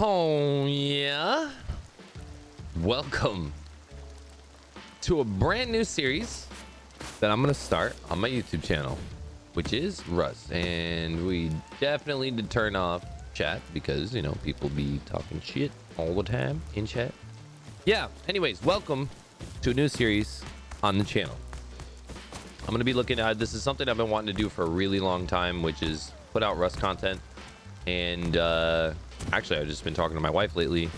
Oh yeah, welcome to a brand new series that I'm gonna start on my YouTube channel, which is Rust. And we definitely need to turn off chat because, you know, people be talking shit all the time in chat. Yeah, anyways, welcome to a new series on the channel. I'm gonna be looking at, this is something I've been wanting to do for a really long time, which is put out Rust content. And actually, I've just been talking to my wife lately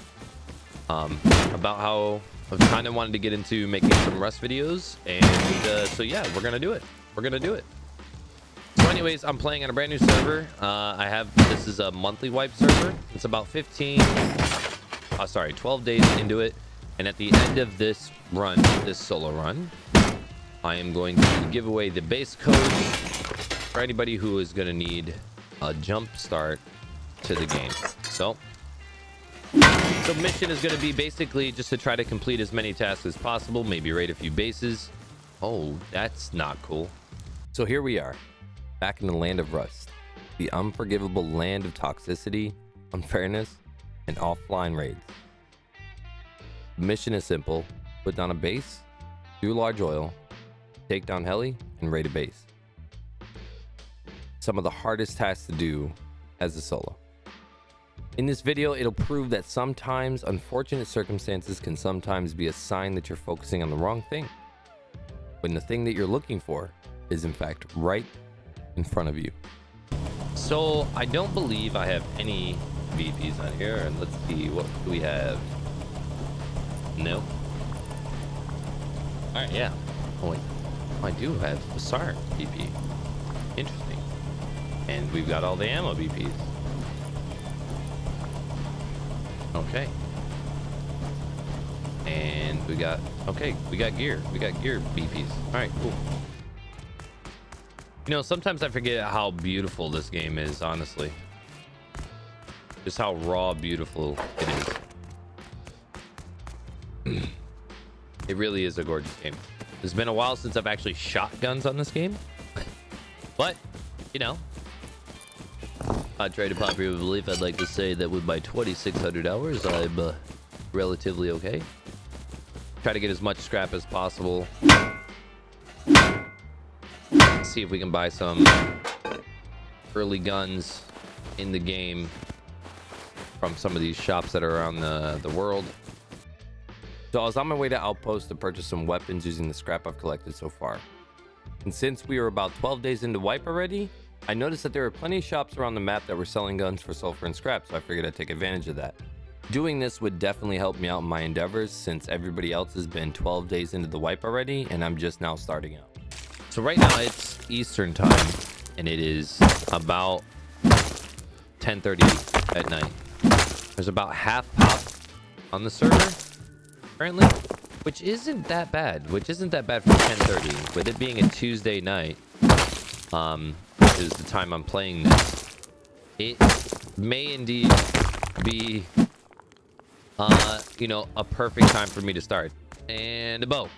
about how I've kind of wanted to get into making some Rust videos. And so yeah, we're gonna do it. So anyways, I'm playing on a brand new server. This is a monthly wipe server. It's about 12 days into it. And at the end of this run, this solo run, I am going to give away the base code for anybody who is going to need a jump start to the game. So mission is going to be basically just to try to complete as many tasks as possible, maybe raid a few bases. Oh, that's not cool. So here we are, back in the land of Rust, the unforgivable land of toxicity, unfairness, and offline raids. The mission is simple: put down a base, do large oil, take down heli, and raid a base. Some of the hardest tasks to do as a solo. In this video, it'll prove that sometimes unfortunate circumstances can sometimes be a sign that you're focusing on the wrong thing, when the thing that you're looking for is in fact right in front of you. So I don't believe I have any VPs on here, and let's see, what do we have? Nope. All right, yeah. Oh wait, I do have a SAR VP. Interesting. And we've got all the ammo VPs. Okay. And we got gear. We got gear VPs. All right, cool. You know, sometimes I forget how beautiful this game is, honestly. Just how raw beautiful it is. It really is a gorgeous game. It's been a while since I've actually shot guns on this game. But, you know, contrary to popular belief, I'd like to say that with my 2,600 hours, I'm relatively okay. Try to get as much scrap as possible. See if we can buy some early guns in the game from some of these shops that are around the world. So I was on my way to Outpost to purchase some weapons using the scrap I've collected so far. And since we were about 12 days into wipe already, I noticed that there were plenty of shops around the map that were selling guns for sulfur and scrap, so I figured I'd take advantage of that. Doing this would definitely help me out in my endeavors, since everybody else has been 12 days into the wipe already, and I'm just now starting out. So right now it's Eastern time, and it is about 10:30 at night. There's about half pop on the server currently, which isn't that bad for 10:30. With it being a Tuesday night, is the time I'm playing this. It may indeed be you know, a perfect time for me to start. And a bow.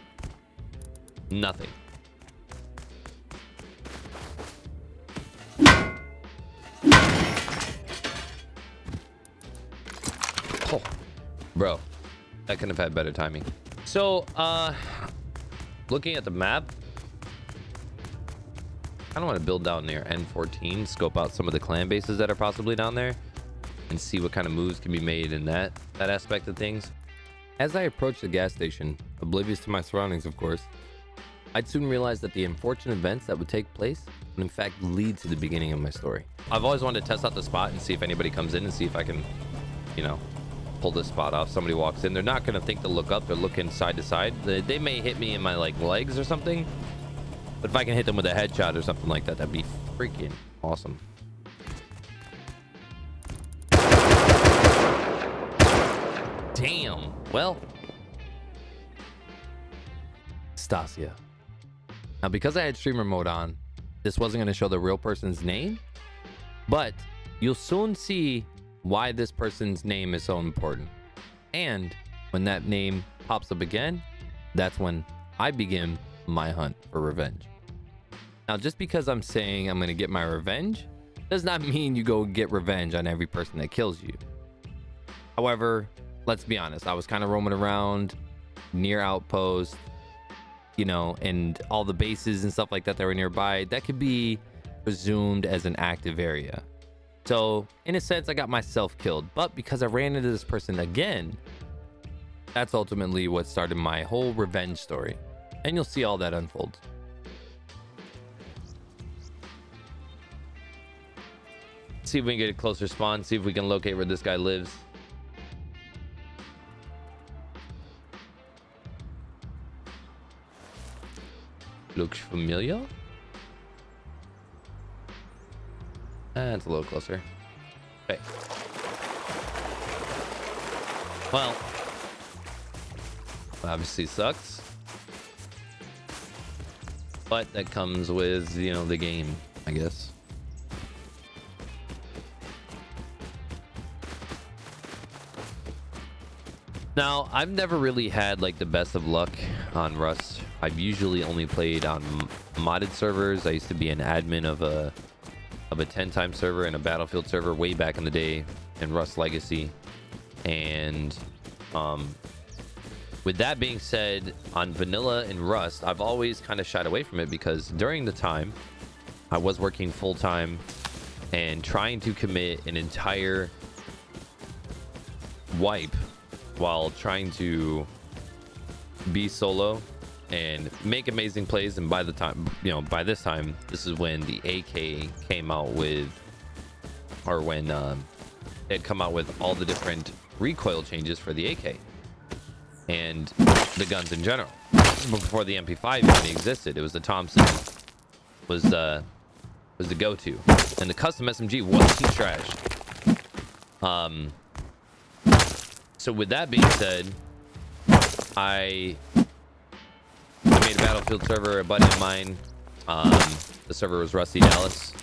Nothing. Oh, bro, I couldn't have had better timing. So looking at the map, I don't want to build down near N14, scope out some of the clan bases that are possibly down there and see what kind of moves can be made in that aspect of things. As I approached the gas station, oblivious to my surroundings of course, I'd soon realize that the unfortunate events that would take place would in fact lead to the beginning of my story. I've always wanted to test out the spot and see if anybody comes in and see if I can, you know, pull this spot off. Somebody walks in, they're not going to think to look up, they're looking side to side. They may hit me in my like legs or something, but if I can hit them with a headshot or something like that, that'd be freaking awesome. Damn. Well, Stasia. Now, because I had streamer mode on, this wasn't going to show the real person's name, but you'll soon see why this person's name is so important. And when that name pops up again, that's when I begin my hunt for revenge. Now, just because I'm saying I'm going to get my revenge does not mean you go get revenge on every person that kills you. However, let's be honest, I was kind of roaming around near outposts, you know, and all the bases and stuff like that were nearby. That could be presumed as an active area. So in a sense, I got myself killed, but because I ran into this person again, that's ultimately what started my whole revenge story. And you'll see all that unfold. See if we can get a closer spawn, see if we can locate where this guy lives. Looks familiar. That's a little closer. Okay. Well, obviously sucks, but that comes with, you know, the game, I guess. Now, I've never really had like the best of luck on Rust. I've usually only played on modded servers. I used to be an admin of a 10-time server and a Battlefield server way back in the day in Rust Legacy. And with that being said, on vanilla and Rust, I've always kind of shied away from it because during the time I was working full-time and trying to commit an entire wipe while trying to be solo and make amazing plays. And by the time, you know, by this time, this is when the AK came out with, or when it had come out with all the different recoil changes for the AK and the guns in general. Before the MP5 even existed, it was the Thompson was the go-to, and the custom SMG wasn't trash. So with that being said, I made a Battlefield server. A buddy of mine, the server was Rusty Dallas.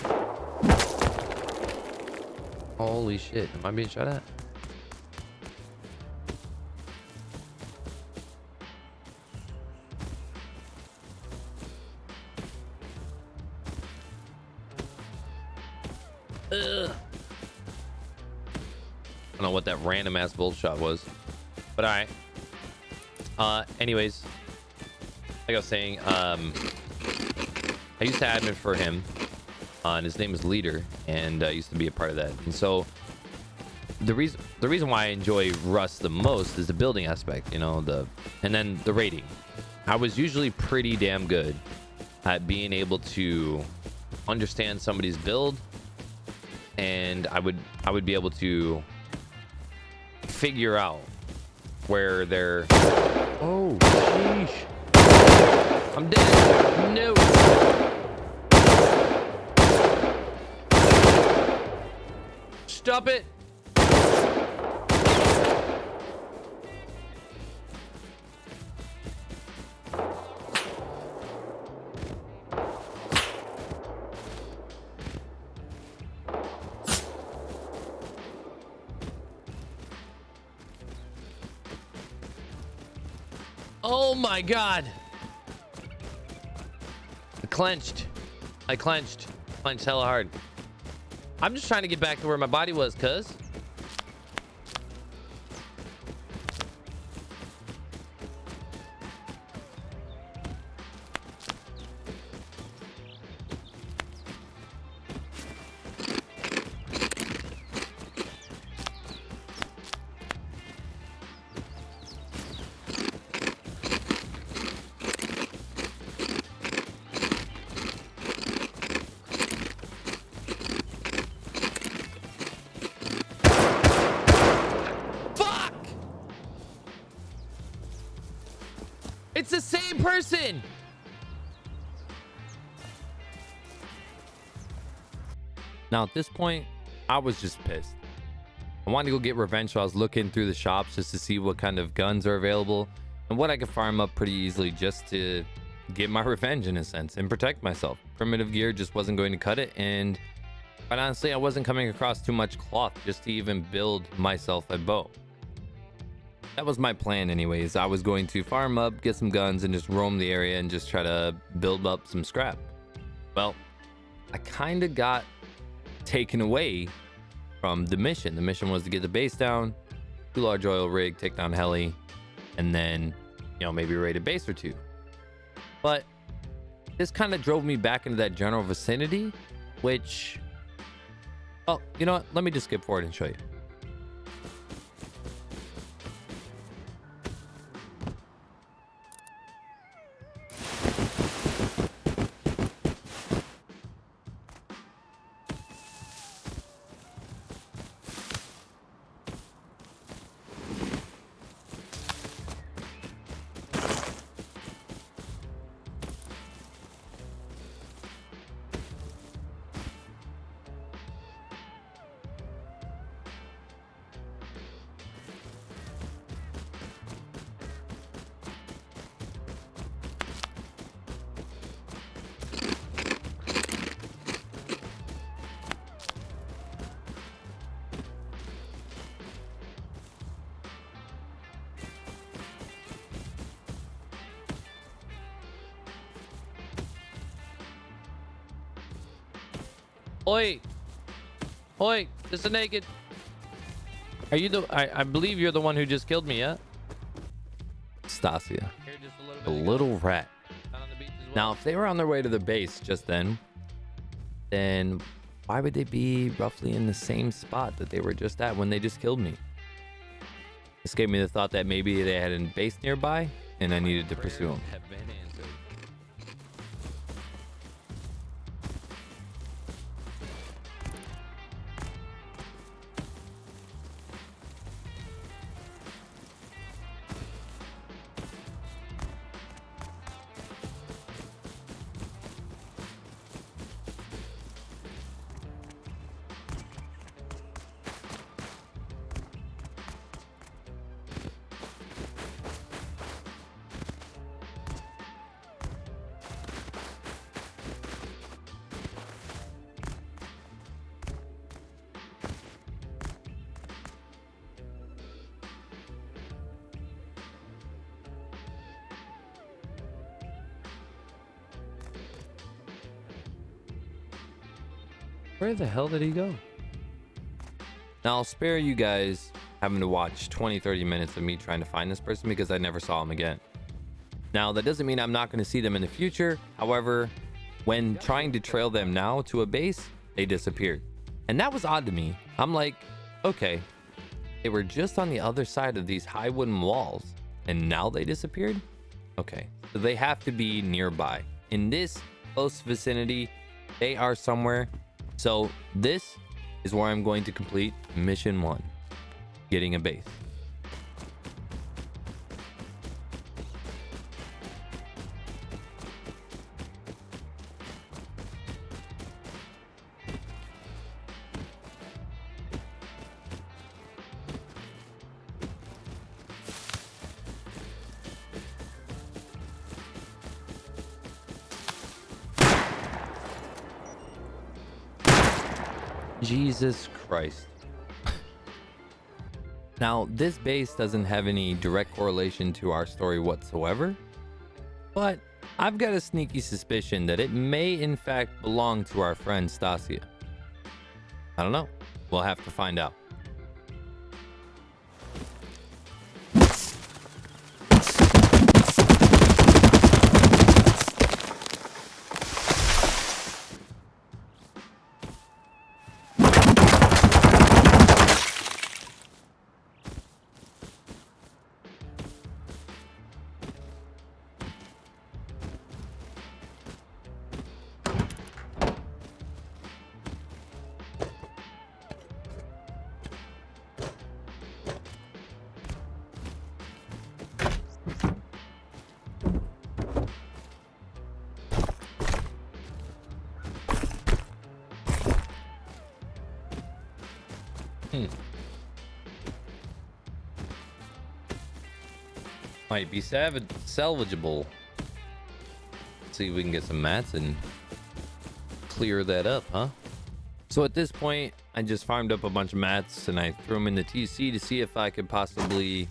Holy shit, am I being shot at? Ugh. I don't know what that random ass bull shot was, but all right. Anyways, like I was saying, I used to admin for him, and his name is Leader, and I used to be a part of that. And so the reason why I enjoy Rust the most is the building aspect, you know, and then the rating. I was usually pretty damn good at being able to understand somebody's build, and I would be able to figure out where they're. Oh, sheesh. I'm dead. No. Stop it. Oh my God. I clenched hella hard. I'm just trying to get back to where my body was, cuz. It's the same person. Now at this point, I was just pissed. I wanted to go get revenge, so I was looking through the shops just to see what kind of guns are available and what I could farm up pretty easily just to get my revenge in a sense and protect myself. Primitive gear just wasn't going to cut it, and quite honestly, I wasn't coming across too much cloth just to even build myself a bow. That was my plan anyways. I was going to farm up, get some guns, and just roam the area and just try to build up some scrap. Well, I kind of got taken away from the mission. The mission was to get the base down, 2 large oil rig, take down heli, and then, you know, maybe raid a base or 2. But this kind of drove me back into that general vicinity, which, oh, you know what? Let me just skip forward and show you. Oi! Oi! Mr. Naked! Are you the... I believe you're the one who just killed me, yeah? Stasia. A little rat. Now, if they were on their way to the base just then why would they be roughly in the same spot that they were just at when they just killed me? This gave me the thought that maybe they had a base nearby and I needed to pursue them. Where the hell did he go? Now, I'll spare you guys having to watch 20-30 minutes of me trying to find this person because I never saw him again. Now, that doesn't mean I'm not going to see them in the future. However, when trying to trail them now to a base, they disappeared. And that was odd to me. I'm like, okay, they were just on the other side of these high wooden walls and now they disappeared? Okay, so they have to be nearby. In this close vicinity, they are somewhere. So this is where I'm going to complete mission 1, getting a base. Jesus Christ. Now, this base doesn't have any direct correlation to our story whatsoever, but I've got a sneaky suspicion that it may in fact belong to our friend Stasia. I don't know. We'll have to find out. Might be salvageable. Let's see if we can get some mats and clear that up, huh? So at this point, I just farmed up a bunch of mats and I threw them in the TC to see if I could possibly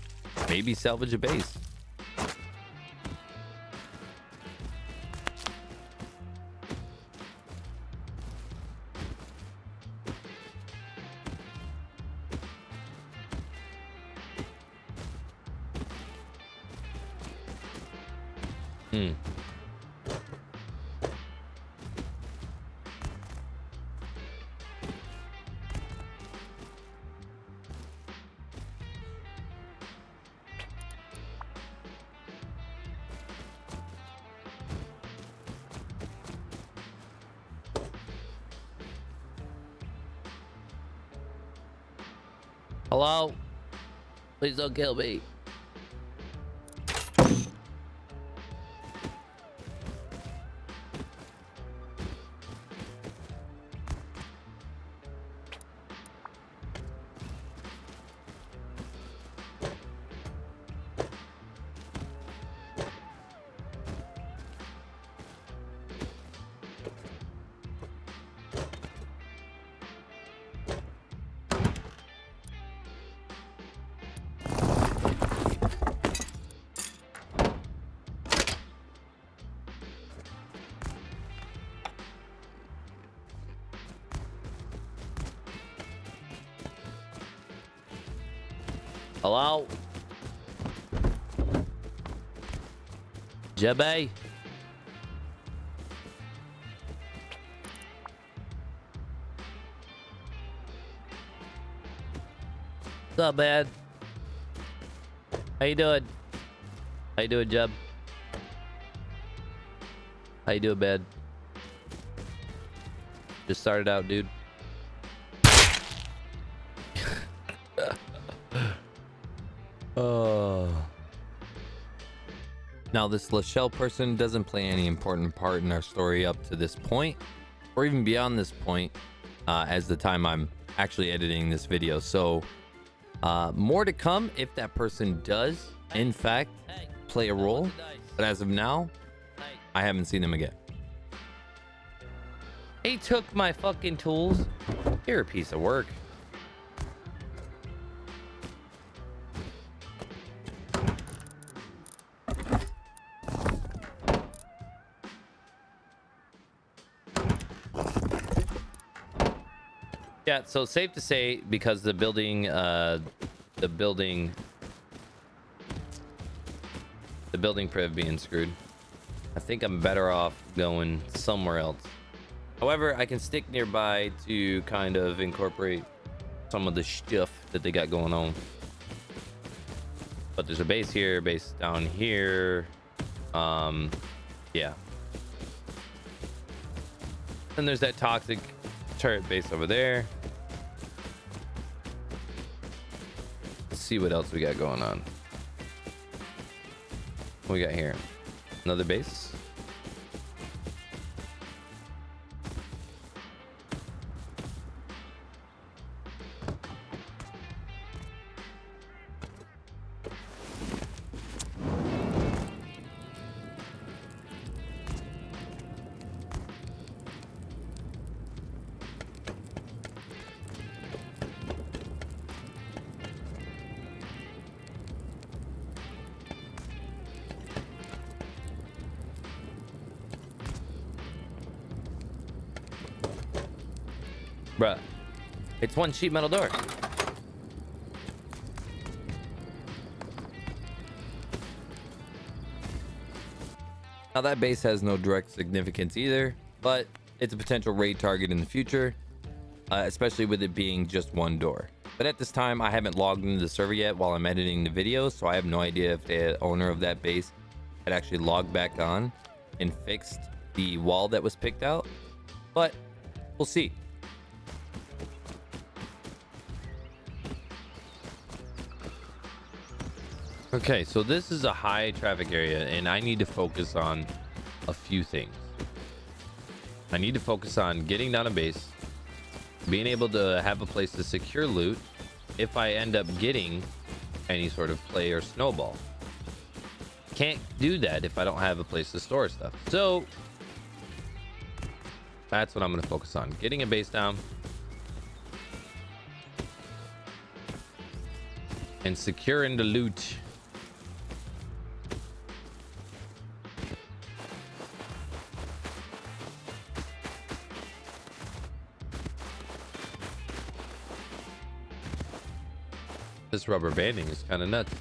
maybe salvage a base. Hmm. Hello? Please don't kill me. Hello? Jebbe? What's up, man? How you doing? How you doing, Jeb? How you doing, man? Just started out, dude. Oh. Now, this Lachelle person doesn't play any important part in our story up to this point, or even beyond this point, as the time I'm actually editing this video. So, more to come if that person does, in fact, play a role. But as of now, I haven't seen them again. He took my fucking tools. You're a piece of work. Yeah, so safe to say, because the building priv being screwed, I think I'm better off going somewhere else. However, I can stick nearby to kind of incorporate some of the stuff that they got going on. But there's a base here, base down here. Yeah. And there's that toxic turret base over there. Let's see what else we got going on. What we got here? Another base. Bruh, it's one sheet metal door. Now that base has no direct significance either, but it's a potential raid target in the future, especially with it being just one door. But at this time, I haven't logged into the server yet while I'm editing the video, so I have no idea if the owner of that base had actually logged back on and fixed the wall that was picked out, but we'll see. Okay, so this is a high traffic area, and I need to focus on a few things. I need to focus on getting down a base, being able to have a place to secure loot if I end up getting any sort of play or snowball. Can't do that if I don't have a place to store stuff. So that's what I'm going to focus on. Getting a base down and securing the loot. This rubber banding is kind of nuts.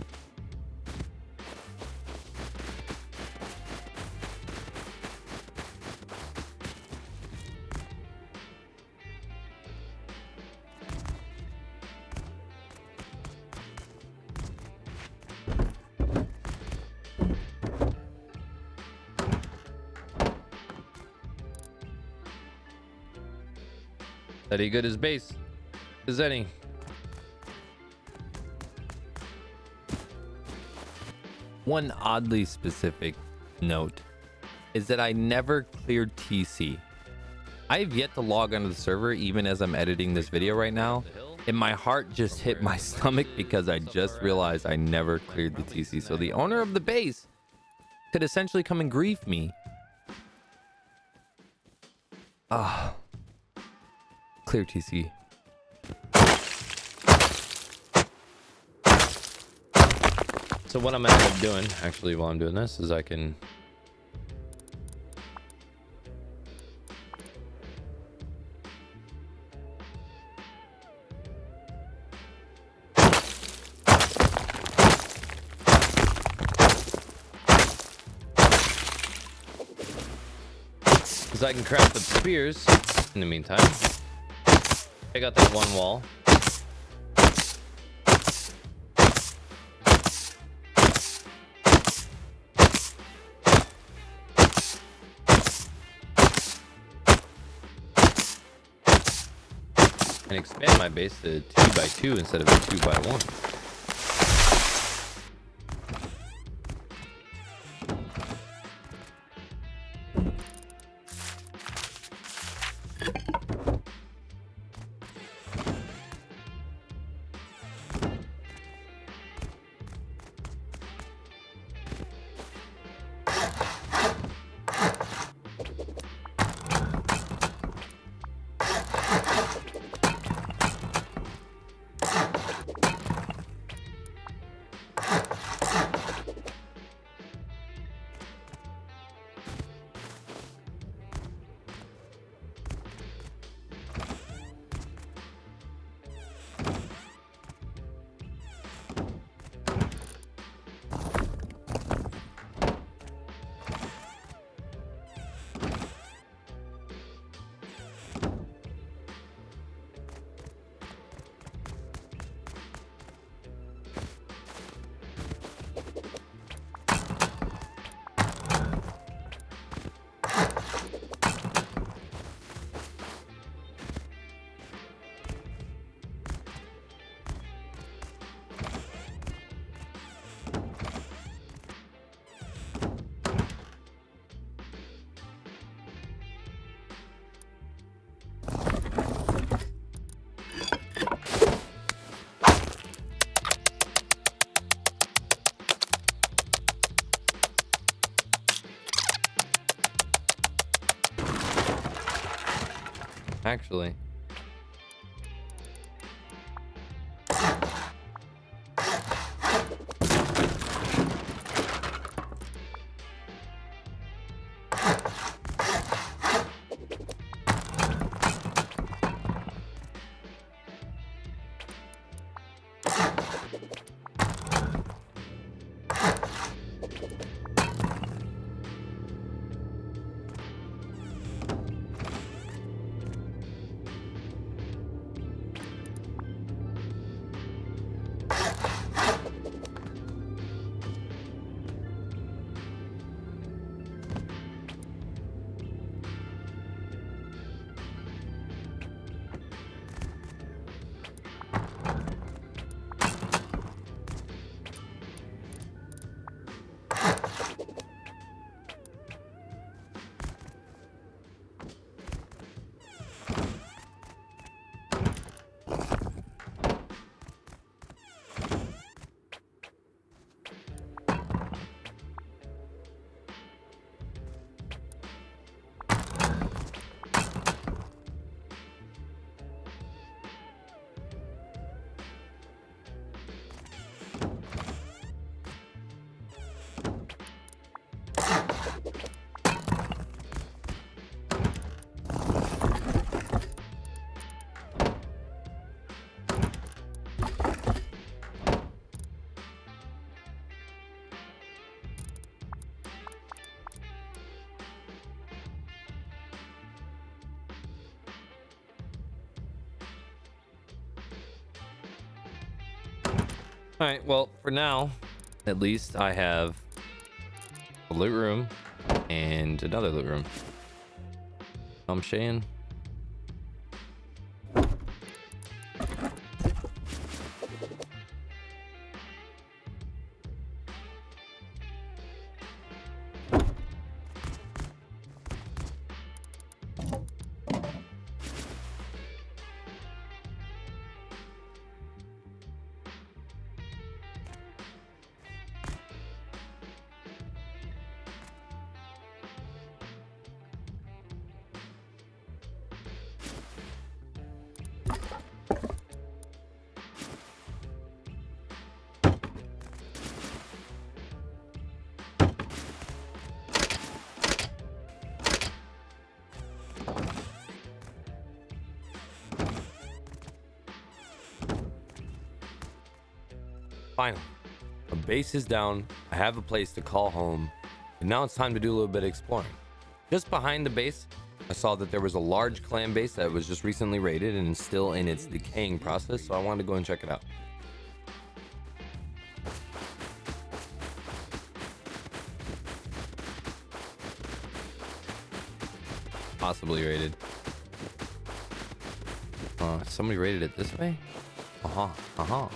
That he good as base as any. One oddly specific note is that I never cleared TC. I have yet to log onto the server even as I'm editing this video right now, and my heart just hit my stomach because I just realized I never cleared the TC. So the owner of the base could essentially come and grief me. Ah, clear TC. So what I'm gonna end up doing, actually, while I'm doing this, is I can craft up spears in the meantime. Take out that one wall. And expand my base to 2x2 instead of a 2x1. Actually, all right, well, for now, at least I have a loot room and another loot room. I'm saying. Finally, a base is down. I have a place to call home. And now it's time to do a little bit of exploring. Just behind the base, I saw that there was a large clan base that was just recently raided and is still in its decaying process. So I wanted to go and check it out. Possibly raided. Somebody raided it this way? Uh-huh.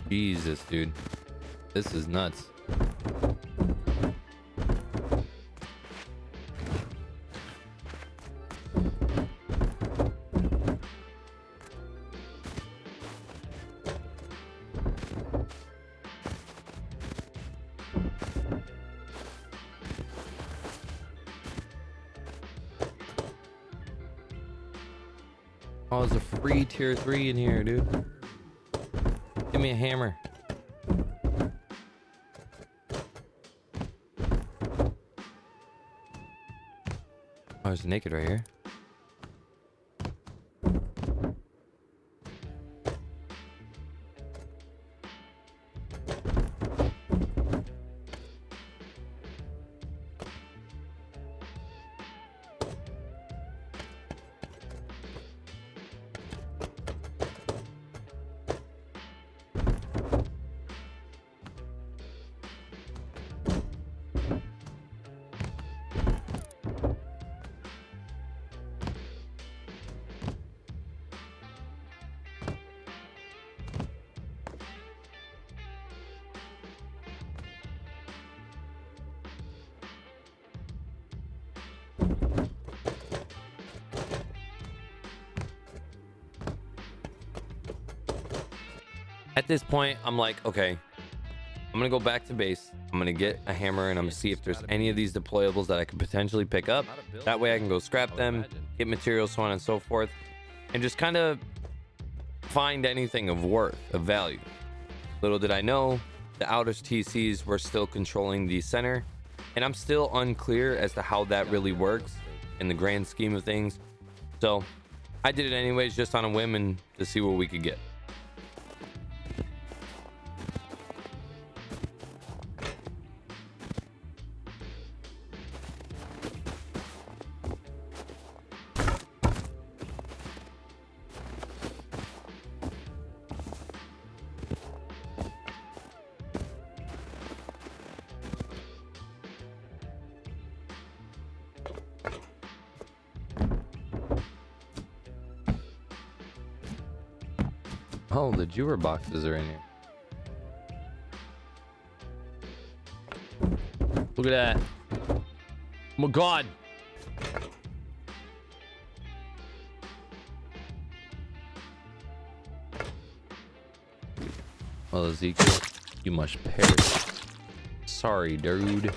Jesus, dude. This is nuts. Oh, there's a free tier 3 in here, dude. Give me a hammer. Oh, there's naked right here. At this point, I'm like, okay, I'm gonna go back to base. I'm gonna get a hammer and I'm gonna see if there's any of these deployables that I could potentially pick up. That way I can go scrap them, get materials, so on and so forth, and just kind of find anything of worth, of value. Little did I know, the outer TCs were still controlling the center, and I'm still unclear as to how that really works in the grand scheme of things. So I did it anyways, just on a whim and to see what we could get. Oh, the Jewer boxes are in here. Look at that. Oh my god. Well, Ezekiel, you must perish. Sorry, dude.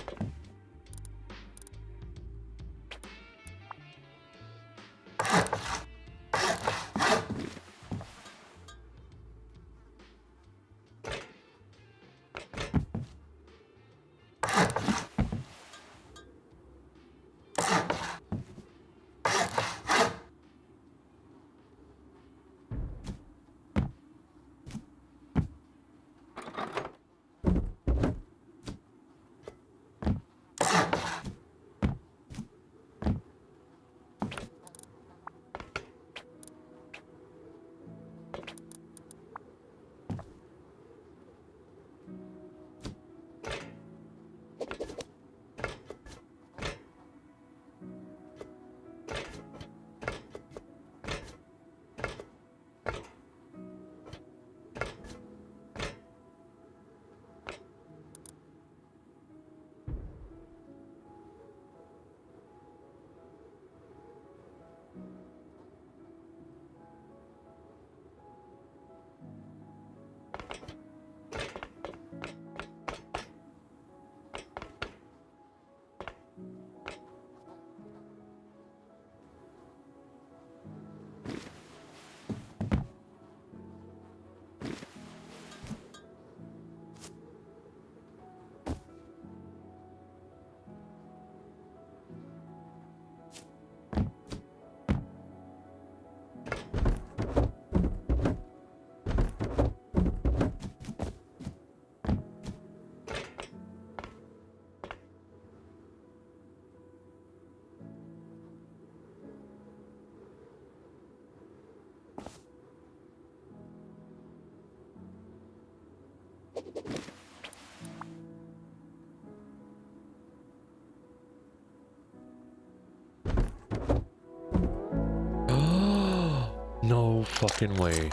fucking way.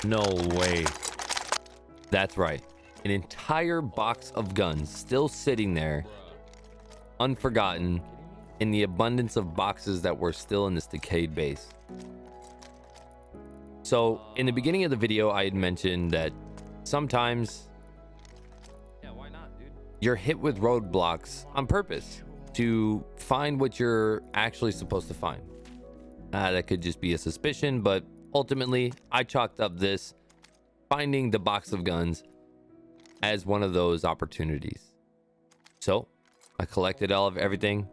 No way. That's right. An entire box of guns still sitting there, unforgotten, in the abundance of boxes that were still in this decayed base. So, in the beginning of the video, I had mentioned that sometimes you're hit with roadblocks on purpose to find what you're actually supposed to find. That could just be a suspicion, but ultimately, I chalked up this finding the box of guns as one of those opportunities. So, I collected all of everything,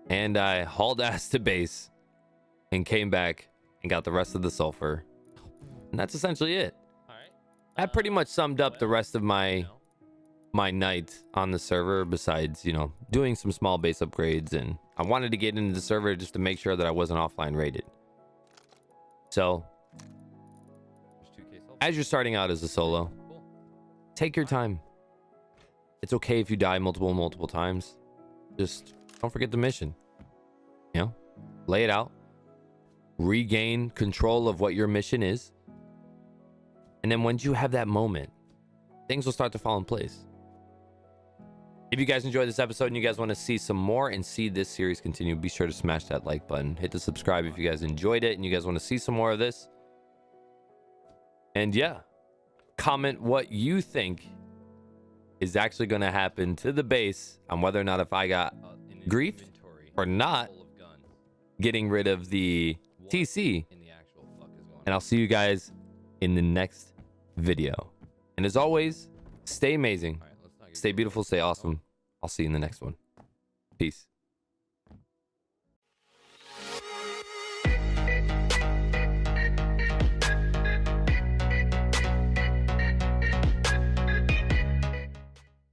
and I hauled ass to base and came back and got the rest of the sulfur. And that's essentially it. That pretty much summed up the rest of my night on the server, besides, you know, doing some small base upgrades, and I wanted to get into the server just to make sure that I wasn't offline rated. So, as you're starting out as a solo, take your time. It's okay if you die multiple times. Just don't forget the mission. You know, lay it out, regain control of what your mission is, and then once you have that moment, things will start to fall in place. If you guys enjoyed this episode and you guys want to see some more and see this series continue, be sure to smash that like button. Hit the subscribe if you guys enjoyed it and you guys want to see some more of this. And yeah, comment what you think is actually going to happen to the base on whether or not if I got griefed or not getting rid of the TC. And I'll see you guys in the next video. And as always, stay amazing, stay beautiful, stay awesome. I'll see you in the next one. Peace.